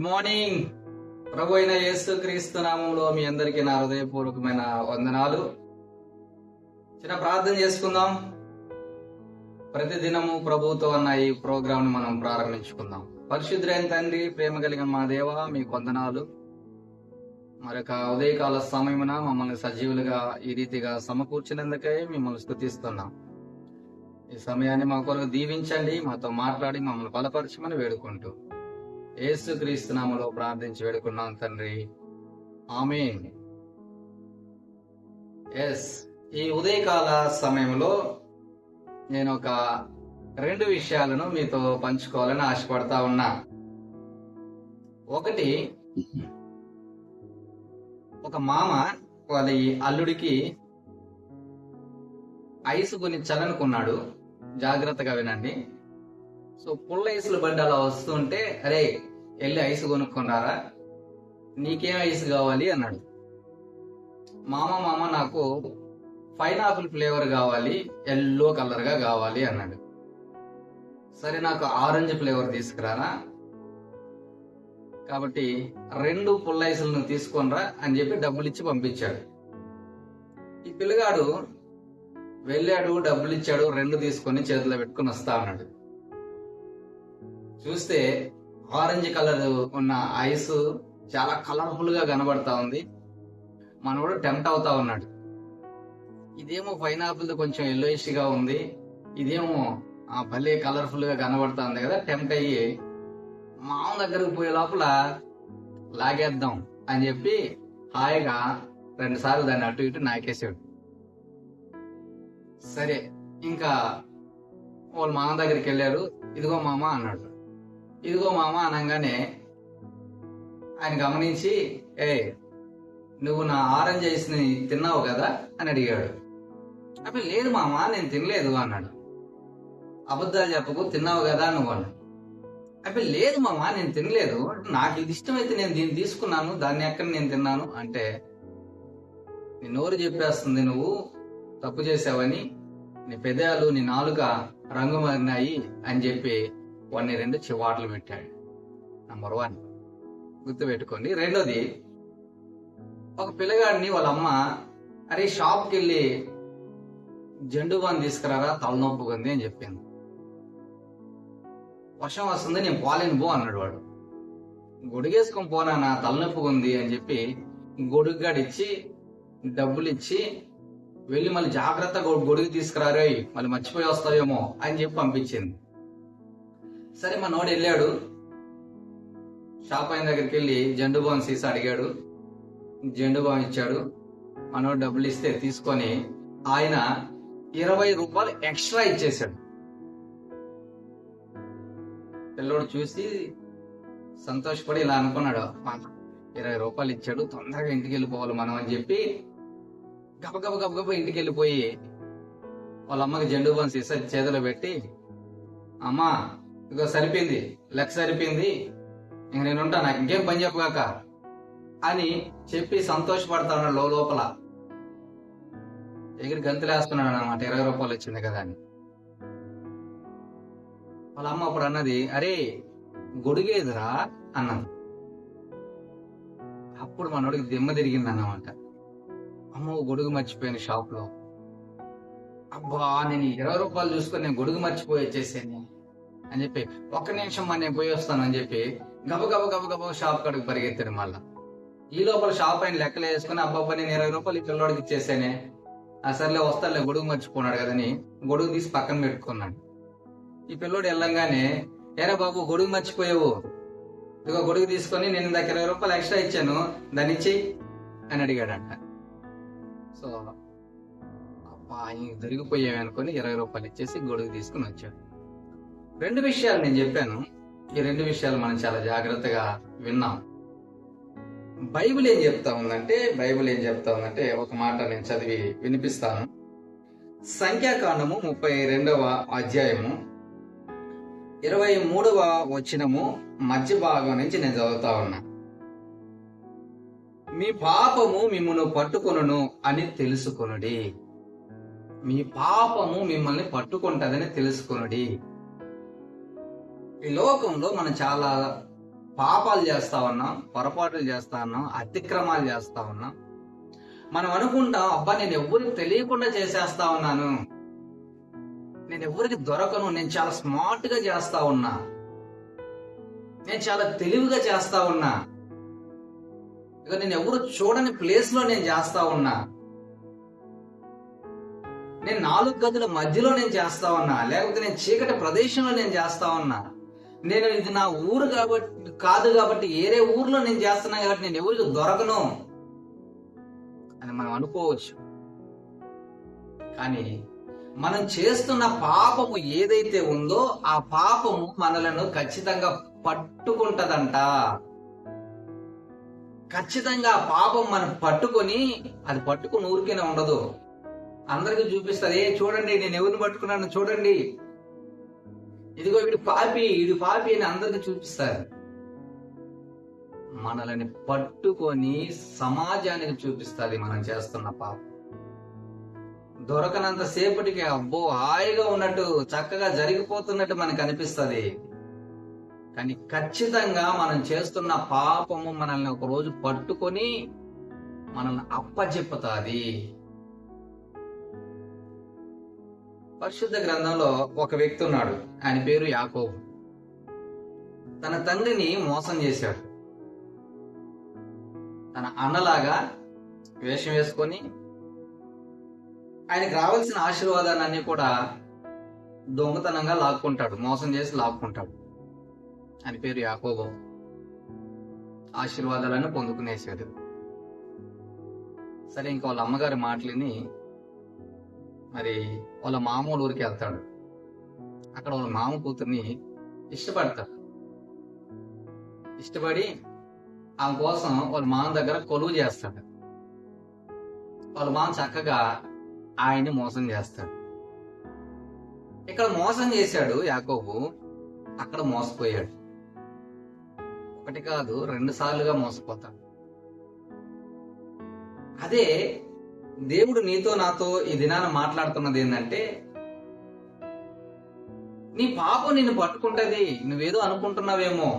Good morning. ప్రభు అయిన యేసు క్రీస్తు నామంలో మీ అందరికీ నా హృదయపూర్వకమైన వందనాలు. చిన్న ప్రార్థన చేసుకుందాం. ప్రతిదినము ప్రభుతో అన్న ఈ ప్రోగ్రామ్ ను మనం ప్రారంభించుకుందాం. పరిశుద్ధులైన తండ్రి, ప్రేమ కలిగిన మా దేవ, మీకు వందనాలు. మరొక ఉదయకాల సమయమున మమ్మల్ని సజీవులుగా ఈ రీతిగా సమకూర్చినందుకై మిమ్మల్ని స్తుతిస్తున్నాం. ఈ సమయాన్ని మా కొరకు దీవించండి, మాతో మాట్లాడి మమ్మల్ని బలపరచమని వేడుకుంటూ యేసు క్రీస్తు నామములో ప్రార్థించి వేడుకున్నాం తండ్రి, ఆమేన్. ఈ ఉదయకాల సమయంలో నేను ఒక 2 విషయాలను మీతో పంచుకోవాలని ఆశపడతా ఉన్నా. ఒకటి, ఒక మామ వాళ్ళ అల్లుడికి ఐస్ కొనిచ్చాలనుకున్నాడు. జాగ్రత్తగా వినండి. సో పుల్ల ఐసులు బండి అలా వస్తుంటే, అరే వెళ్ళి ఐస్ కొనుక్కున్నారా, నీకేం ఐస్ కావాలి అన్నాడు. మామ నాకు పైనాపిల్ ఫ్లేవర్ కావాలి, ఎల్లో కలర్ గా కావాలి అన్నాడు. సరే నాకు ఆరెంజ్ ఫ్లేవర్ తీసుకురానా, కాబట్టి 2 పుల్ల ఐసులను తీసుకొనిరా అని చెప్పి డబ్బులు ఇచ్చి పంపించాడు. ఈ పిల్లగాడు వెళ్ళాడు, డబ్బులు ఇచ్చాడు, 2 తీసుకొని చేతిలో పెట్టుకుని వస్తా ఉన్నాడు. చూస్తే ఆరెంజ్ కలర్ ఉన్న ఐస్ చాలా కలర్ఫుల్ గా కనబడతా ఉంది. మనోడు టెంప్ట్ అవుతా ఉన్నాడు. ఇదేమో పైనాపిల్ కొంచెం ఎల్లోయిష్ గా ఉంది, ఇదేమో భలే కలర్ఫుల్ గా కనబడతా ఉంది కదా. టెంప్ట్ అయ్యి మామ దగ్గరకు పోయే లోపల లాగేద్దాం అని చెప్పి హాయిగా 2 సార్లు దాన్ని అటు ఇటు నాకేసాడు. సరే ఇంకా వాళ్ళ మామ దగ్గరికి వెళ్ళారు. ఇదిగో మామ అన్నాడు. ఇదిగో మామ అనగానే ఆయన గమనించి, నువ్వు నా ఆరెంజ్ ఐస్ ని తిన్నావు కదా అని అడిగాడు. అప్పుడు లేదు మామ, నేను తినలేదు అన్నాడు. అబద్ధాలు చెప్పకు, తిన్నావు కదా నువ్వు అన్నాడు. అప్పుడు లేదు మామ, నేను తినలేదు, నాకు ఇది ఇష్టమైతే నేను దీన్ని తీసుకున్నాను, దాన్ని ఎక్కడ నేను తిన్నాను అంటే, నీ నోరు చెప్పేస్తుంది నువ్వు తప్పు చేసావని, నీ పెదాలు నీ నాలుక రంగు మారినాయి అని చెప్పి వాడిని 2 చివాట్లు పెట్టాడు. నంబర్ 1 గుర్తుపెట్టుకోండి. రెండోది, ఒక పిల్లగాడిని వాళ్ళ అమ్మ, అరే షాప్కి వెళ్ళి జండు బాన్ తీసుకురారా, తలనొప్పిగా ఉంది అని చెప్పింది. వర్షం వస్తుంది, నేను పోలేను పో అన్నాడు వాడు. గొడుగేసుకొని పోనా, తలనొప్పిగా ఉంది అని చెప్పి గొడుగుగాడిచ్చి డబ్బులు ఇచ్చి వెళ్ళి మళ్ళీ జాగ్రత్తగా గొడుగు తీసుకురారే, మళ్ళీ మర్చిపోయి వస్తావేమో అని చెప్పి పంపించింది. సరే మా నోడు వెళ్ళాడు, షాప్ అయిన దగ్గరికి వెళ్ళి జండు బాన్ సీసా అడిగాడు. జండు బాన్ ఇచ్చాడు. మనోడు డబ్బులు ఇస్తే తీసుకొని ఆయన 20 రూపాయలు ఎక్స్ట్రా ఇచ్చేసాడు. పిల్లోడు చూసి సంతోషపడి ఇలా అనుకున్నాడు, 20 రూపాయలు ఇచ్చాడు, తొందరగా ఇంటికి వెళ్ళిపోవాలి మనం అని చెప్పి గబగబ ఇంటికి వెళ్ళిపోయి వాళ్ళ అమ్మకి జండు బాన్ సీసా చేతిలో పెట్టి, అమ్మా ఇదిగో సరిపోయింది, లెక్క సరిపోయింది, ఇంక నేను ఉంటా, నాకు ఇంకేం పని చెప్పగాక అని చెప్పి సంతోషపడతా ఉన్నాడు లోపల. ఎగిరి గంతులేస్తున్నాడు అన్నమాట, 20 రూపాయలు వచ్చింది కదా అని. వాళ్ళ అమ్మ అప్పుడు అన్నది, అరే గొడుగేదిరా అన్నది. అప్పుడు మనోడికి దిమ్మ తిరిగింది అన్నమాట. అమ్మో గొడుగు మర్చిపోయాను షాప్ లో, అబ్బా నేను 20 రూపాయలు చూసుకొని నేను గొడుగు మర్చిపోయి వచ్చేసాను అని చెప్పి, 1 నిమిషం నేను పోయి వస్తాను అని చెప్పి గబగబ షాప్ కాడికి పరిగెత్తాడు. మళ్ళా ఈ లోపల షాప్ అయిన లెక్కలు వేసుకుని, అబ్బాబ్బా నేను 20 రూపాయలు ఈ పిల్లోడికి ఇచ్చేసానే, సర్లే వస్తాడులే గొడుగు మర్చిపోన్నాడు కదని గొడుగు తీసి పక్కన పెట్టుకున్నాడు. ఈ పిల్లోడు వెళ్ళంగానే, ఏరా బాబు గొడుగు మర్చిపోయావు, ఇదిగో గొడుగు తీసుకొని నేను ఇందాక 20 రూపాయలు ఎక్స్ట్రా ఇచ్చాను, దాన్ని ఇచ్చి అని అడిగాడంట. సో అబ్బా దొరికిపోయావి అనుకుని 20 రూపాయలు ఇచ్చేసి గొడుగు తీసుకుని వచ్చాడు. 2 విషయాలు నేను చెప్పాను. ఈ 2 విషయాలు మనం చాలా జాగ్రత్తగా విన్నాం. బైబిల్ ఏం చెప్తా ఉందంటే ఒక మాట నేను చదివి వినిపిస్తాను. సంఖ్యాకాండము 32వ అధ్యాయము 23వ వచనము మధ్య భాగం నుంచి నేను చదువుతా ఉన్నా. మీ పాపము మిమ్మల్ని పట్టుకొనును అని తెలుసుకొనుడి. మీ పాపము మిమ్మల్ని పట్టుకుంటదని తెలుసుకొనుడి. ఈ లోకంలో మనం చాలా పాపాలు చేస్తా ఉన్నాం, పొరపాట్లు చేస్తా ఉన్నాం, అతిక్రమాలు చేస్తా ఉన్నాం. మనం అనుకుంటాం, అబ్బా నేను ఎవరికి తెలియకుండా చేసేస్తా ఉన్నాను, నేను ఎవరికి దొరకను, నేను చాలా స్మార్ట్ గా చేస్తా ఉన్నా, నేను చాలా తెలివిగా చేస్తా ఉన్నా, ఇక నేను ఎవరు చూడని ప్లేస్ లో నేను చేస్తా ఉన్నా, నేను 4 గదుల మధ్యలో నేను చేస్తా ఉన్నా, లేకపోతే నేను చీకటి ప్రదేశంలో నేను చేస్తా ఉన్నా, నేను ఇది నా ఊరు కాబట్టి కాదు కాబట్టి వేరే ఊర్లో నేను చేస్తున్నా కాబట్టి నేను ఎవరికి దొరకను అని మనం అనుకోవచ్చు. కానీ మనం చేస్తున్న పాపము ఏదైతే ఉందో ఆ పాపము మనలను ఖచ్చితంగా పట్టుకుంటదంట. ఖచ్చితంగా ఆ పాపం మనం పట్టుకొని, అది పట్టుకుని ఊరికేనే ఉండదు, అందరికి చూపిస్తుంది. చూడండి నేను ఎవరిని పట్టుకున్నాను, చూడండి ఇదిగో వీడు పాపి, వీడు పాపి అని అందరికి చూపిస్తారు. మనల్ని పట్టుకొని సమాజానికి చూపిస్తుంది మనం చేస్తున్న పాపం. దొరకనంత సేపటికి అబ్బో హాయిగా ఉన్నట్టు, చక్కగా జరిగిపోతున్నట్టు మనకు అనిపిస్తుంది. కానీ ఖచ్చితంగా మనం చేస్తున్న పాపము మనల్ని ఒక రోజు పట్టుకొని మనల్ని అప్పచెప్పుతాది. పరిశుద్ధ గ్రంథంలో ఒక వ్యక్తి ఉన్నాడు, ఆయన పేరు యాకోబు. తన తండ్రిని మోసం చేశాడు. తన అన్నలాగా వేషం వేసుకొని ఆయనకు రావాల్సిన ఆశీర్వాదాలన్నీ కూడా దొంగతనంగా లాక్కుంటాడు, మోసం చేసి లాక్కుంటాడు. ఆయన పేరు యాకోబు. ఆశీర్వాదాలను పొందుకునేసాడు. సరే, ఇంకా వాళ్ళ అమ్మగారి మాటలని మరి వాళ్ళ మామూలు ఊరికి వెళ్తాడు. అక్కడ వాళ్ళ మామ కూతుర్ని ఇష్టపడతాడు. ఇష్టపడి ఆమె కోసం వాళ్ళ మామ దగ్గర కొలువు చేస్తాడు. వాళ్ళ మామ చక్కగా ఆయన్ని మోసం చేస్తాడు. ఇక్కడ మోసం చేశాడు యాకోబు, అక్కడ మోసపోయాడు. ఒకటి కాదు 2 సార్లుగా మోసపోతాడు. అదే దేవుడు నీతో నాతో ఈ దినాన మాట్లాడుతున్నది ఏంటంటే, నీ పాపం నిన్ను పట్టుకుంటది. నువ్వేదో అనుకుంటున్నావేమో,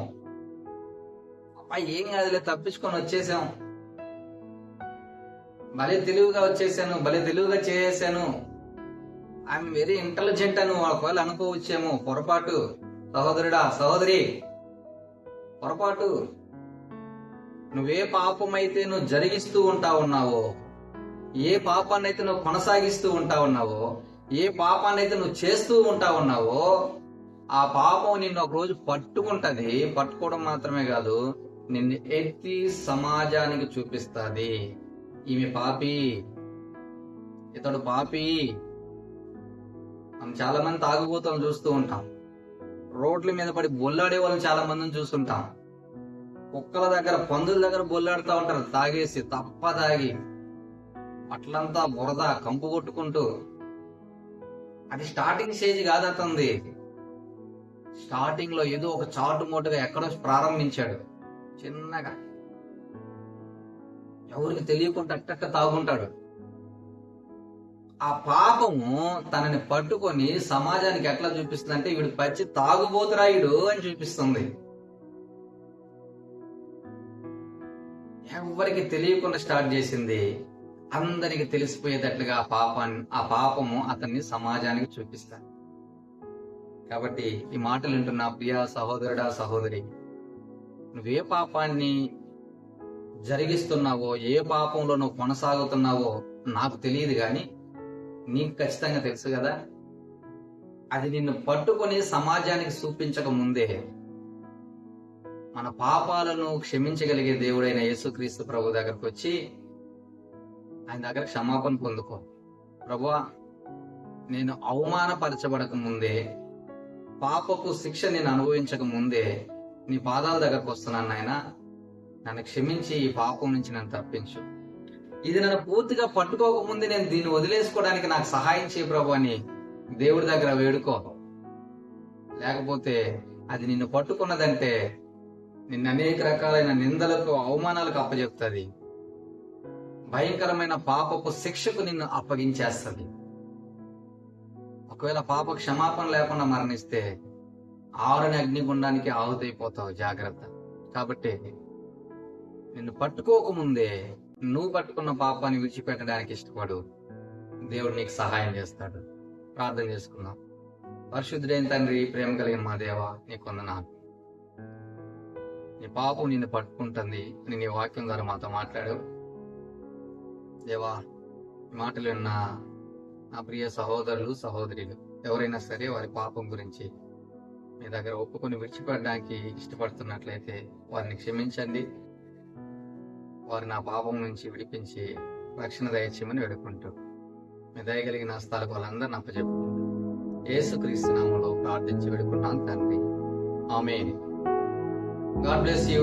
అబ్బా ఏం కాదులే తప్పించుకొని వచ్చేసాం, భలే తెలివిగా వచ్చేసాను, భలే తెలివిగా చేసేసాను, ఐఎమ్ వెరీ ఇంటెలిజెంట్ అని ఒకవేళ అనుకోవచ్చేమో. పొరపాటు సహోదరుడా, సహోదరి, పొరపాటు. నువ్వే పాపం అయితే నువ్వు జరిగిస్తూ ఉన్నావో, ఏ పాపాన్ని అయితే నువ్వు కొనసాగిస్తూ ఉన్నావో, ఏ పాపాన్ని అయితే నువ్వు చేస్తూ ఉన్నావో, ఆ పాపం నిన్ను ఒక రోజు పట్టుకుంటది. పట్టుకోవడం మాత్రమే కాదు, నిన్ను ఎత్తి సమాజానికి చూపిస్తుంది. ఈమె పాపి, ఇతడు పాపి. మనం చాలా మంది తాగుబోతులను చూస్తూ ఉంటాం. రోడ్ల మీద పడి బొల్లాడే వాళ్ళని చాలా మందిని చూస్తుంటాం. కుక్కల దగ్గర, పందుల దగ్గర బొల్లాడుతూ ఉంటారు తాగేసి, తప్ప తాగి అట్లంతా బురద కంపు కొట్టుకుంటూ. అది స్టార్టింగ్ స్టేజ్ కాదు అతనిది. స్టార్టింగ్ లో ఏదో ఒక చాటు మోటుగా ఎక్కడో ప్రారంభించాడు, చిన్నగా ఎవరికి తెలియకుండా అట్టక్క తాగుంటాడు. ఆ పాపము తనని పట్టుకొని సమాజానికి ఎట్లా చూపిస్తుంది అంటే, వీడు పచ్చి తాగుబోతురాయుడు అని చూపిస్తుంది. ఎవరికి తెలియకుండా స్టార్ట్ చేసింది, అందరికి తెలిసిపోయేటట్లుగా ఆ పాపము అతన్ని సమాజానికి చూపిస్తాడు. కాబట్టి ఈ మాటలు వింటున్న ప్రియ సహోదరుడా, సహోదరి, నువ్వే పాపాన్ని జరిగిస్తున్నావో, ఏ పాపంలో నువ్వు కొనసాగుతున్నావో నాకు తెలియదు, కానీ నీకు ఖచ్చితంగా తెలుసు కదా. అది నిన్ను పట్టుకొని సమాజానికి చూపించక ముందే మన పాపాలను క్షమించగలిగే దేవుడైన యేసుక్రీస్తు ప్రభు దగ్గరకు వచ్చి ఆయన దగ్గర క్షమాపణ పొందుకో. ప్రభువా, నేను అవమానపరచబడక ముందే, పాపపు శిక్ష నేను అనుభవించక ముందే నీ పాదాల దగ్గరకు వస్తున్నాను నాయన, నన్ను క్షమించి ఈ పాపం నుంచి నన్ను తప్పించు. ఇది నన్ను పూర్తిగా పట్టుకోకముందే నేను దీన్ని వదిలేసుకోవడానికి నాకు సహాయం చేయ ప్రభు అని దేవుడి దగ్గర వేడుకో. లేకపోతే అది నిన్ను పట్టుకున్నదంటే నిన్ను అనేక రకాలైన నిందలకు, అవమానాలకు అప్పచెప్తుంది. భయంకరమైన పాపపు శిక్షకు నిన్ను అప్పగించేస్తుంది. ఒకవేళ పాప క్షమాపణ లేకుండా మరణిస్తే 6 అగ్నిగుండానికి ఆహుతైపోతావు. జాగ్రత్త. కాబట్టి నిన్ను పట్టుకోకముందే నువ్వు పట్టుకున్న పాపాన్ని విడిచిపెట్టడానికి ఇష్టపడు. దేవుడు నీకు సహాయం చేస్తాడు. ప్రార్థన చేసుకుందాం. పరిశుద్ధుడైన తండ్రి, ప్రేమ కలిగిన మా దేవ, నీకు వందనాలు. నీ పాపం నిన్ను పట్టుకుంటుంది అని నీ వాక్యం ద్వారా మాతో మాట్లాడావు దేవా. ఈ మాటలు విన్న నా ప్రియ సహోదరులు సహోదరులు ఎవరైనా సరే వారి పాపం గురించి మీ దగ్గర ఒప్పుకొని విడిచిపెట్టడానికి ఇష్టపడుతున్నట్లయితే వారిని క్షమించండి. వారు నా పాపం నుంచి విడిపించి రక్షణ దయచేయమని వేడుకుంటూ మీ దయగలిగిన హస్తాలకు వాళ్ళందరిని అప్పచెప్పుకుంటూ యేసుక్రీస్తు నామములో ప్రార్థించి వేడుకున్నాను తండ్రి. ఆమేన్. God bless you.